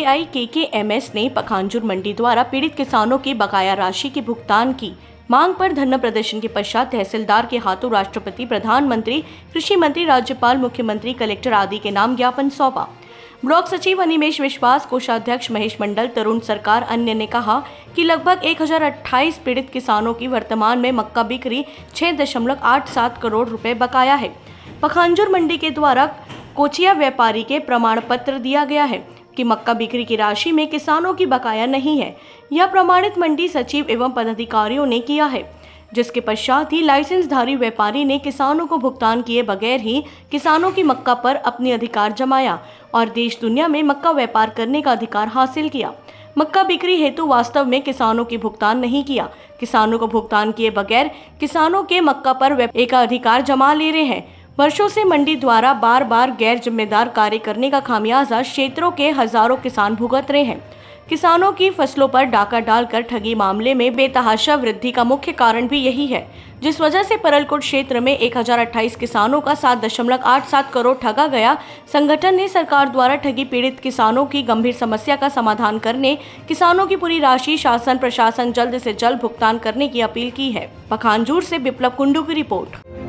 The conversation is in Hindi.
AIKKMS ने पखांजूर मंडी द्वारा पीड़ित किसानों की बकाया राशि के भुगतान की मांग पर धरना प्रदर्शन के पश्चात तहसीलदार के हाथों राष्ट्रपति, प्रधानमंत्री, कृषि मंत्री, राज्यपाल, मुख्यमंत्री, कलेक्टर आदि के नाम ज्ञापन सौंपा। ब्लॉक सचिव अनिमेश विश्वास, कोषाध्यक्ष महेश मंडल, तरुण सरकार अन्य ने कहा कि लगभग 1028 पीड़ित किसानों की वर्तमान में मक्का बिक्री 6.87 करोड़ रुपए बकाया है। पखांजूर मंडी के द्वारा कोचिया व्यापारी के प्रमाण पत्र दिया गया है कि मक्का बिक्री की राशि में किसानों की बकाया नहीं है। यह प्रमाणित मंडी सचिव एवं पदाधिकारियों ने किया है, जिसके पश्चात ही लाइसेंसधारी व्यापारी ने किसानों को भुगतान किए बगैर ही किसानों की मक्का पर अपनी अधिकार जमाया और देश दुनिया में मक्का व्यापार करने का अधिकार हासिल किया। मक्का बिक्री हेतु वास्तव में किसानों की भुगतान नहीं किया। किसानों को भुगतान किए बगैर किसानों के मक्का पर एक अधिकार जमा ले रहे हैं। वर्षों से मंडी द्वारा बार बार गैर जिम्मेदार कार्य करने का खामियाजा क्षेत्रों के हजारों किसान भुगत रहे हैं। किसानों की फसलों पर डाका डालकर ठगी मामले में बेतहाशा वृद्धि का मुख्य कारण भी यही है, जिस वजह से परलकोट क्षेत्र में 1028 किसानों का 7.87 करोड़ ठगा गया। संगठन ने सरकार द्वारा ठगी पीड़ित किसानों की गंभीर समस्या का समाधान करने, किसानों की पूरी राशि शासन प्रशासन जल्द से जल्द भुगतान करने की अपील की है। पखांजूर से विप्लव कुंडू की रिपोर्ट।